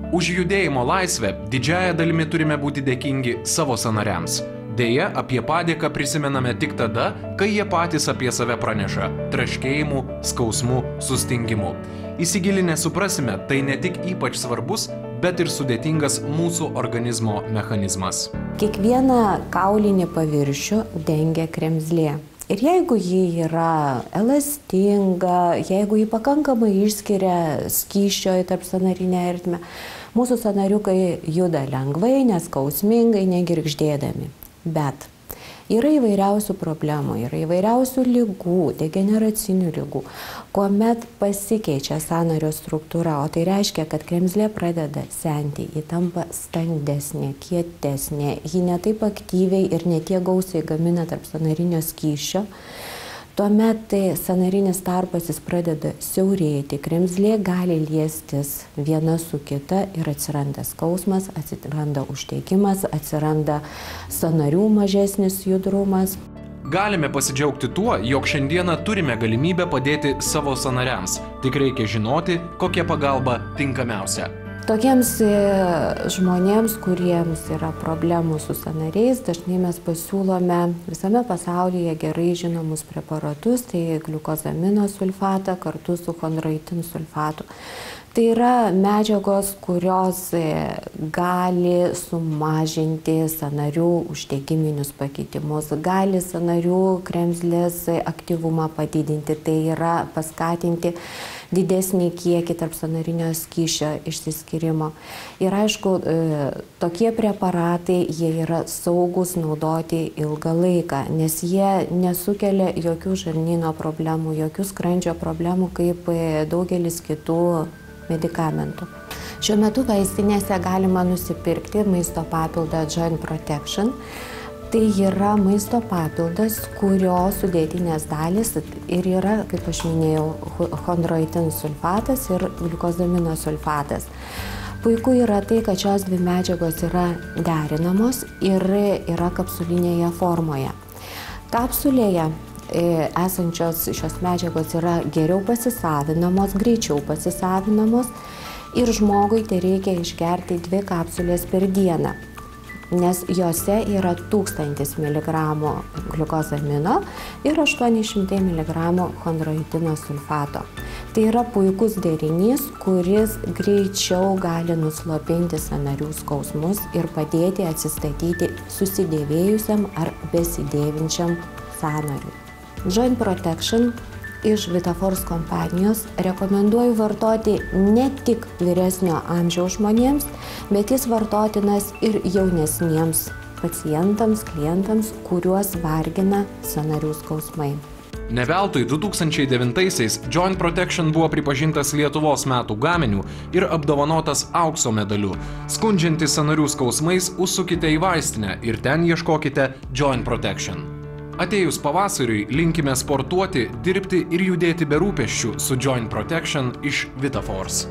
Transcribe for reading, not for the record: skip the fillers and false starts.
Už judėjimo laisvę didžiąja dalimi turime būti dėkingi savo sąnariams. Deja, apie padėką prisimename tik tada, kai jie patys apie save praneša traškėjimu, skausmu, sustingimu. Įsigilinę suprasime, tai ne tik ypač svarbus, bet ir sudėtingas mūsų organizmo mechanizmas. Kiekvieną kaulinį paviršių dengia kremzlė. Ir jeigu ji yra elastinga, jeigu ji pakankamai išskiria skysčio į tarpsąnarinę ertmę, mūsų sąnariukai juda lengvai, neskausmingai, negirgždėdami. Bet yra įvairiausių problemų, yra įvairiausių ligų, degeneracinių ligų, kuomet pasikeičia sąnario struktūra, o tai reiškia, kad kremzlė pradeda senti, ji tampa standesnė, kietesnė, ji ne taip aktyviai ir ne tiek gausiai gamina tarpsąnarinio skysčio. Tuomet sąnarinis tarpas jis pradeda siaurėti, kremzlė gali liestis viena su kita ir atsiranda skausmas, atsiranda uždegimas, atsiranda sąnarių mažesnis judrumas. Galime pasidžiaugti tuo, jog šiandieną turime galimybę padėti savo sąnariams, tik reikia žinoti, kokia pagalba tinkamiausia. Tokiems žmonėms, kuriems yra problemų su sąnariais, dažnai mes pasiūlome visame pasaulyje gerai žinomus preparatus, tai gliukozamino sulfatą kartu su chondroitin sulfatu. Tai yra medžiagos, kurios gali sumažinti sąnarių uždegiminius pakitimus, gali sąnarių kremzlės aktyvumą padidinti, tai yra paskatinti didesnį kiekį tarpsąnarinio skysčio išsiskyrimo. Ir aišku, tokie preparatai, jie yra saugus naudoti ilgą laiką, nes jie nesukelia jokių žarnyno problemų, jokių skrandžio problemų, kaip daugelis kitų medikamentų. Šiuo metu vaistinėse galima nusipirkti maisto papildą Joint Protection. Tai yra maisto papildas, kurio sudėtinės dalys ir yra, kaip aš minėjau, chondroitin sulfatas ir gliukozamino sulfatas. Puiku yra tai, kad šios dvi medžiagos yra derinamos ir yra kapsulinėje formoje. Kapsulėje esančios šios medžiagos yra geriau pasisavinamos, greičiau pasisavinamos ir žmogui tai reikia išgerti 2 kapsulės per dieną, nes jose yra 1000 mg gliukozamino ir 800 mg chondroitino sulfato. Tai yra puikus derinys, kuris greičiau gali nuslopinti sąnarių skausmus ir padėti atsistatyti susidėvėjusiam ar besidėvinčiam sąnariui. Joint Protection iš Vitafors kompanijos rekomenduoju vartoti ne tik vyresnio amžiaus žmonėms, bet jis vartotinas ir jaunesniems pacientams, klientams, kuriuos vargina sąnarių skausmai. Ne veltui 2009-aisiais Joint Protection buvo pripažintas Lietuvos metų gaminiu ir apdovanotas aukso medaliu. Skundžiantis sąnarių skausmais, užsukite į vaistinę ir ten ieškokite Joint Protection. Atėjus pavasariui linkime sportuoti, dirbti ir judėti be rūpesčių su Joint Protection iš Vitafors.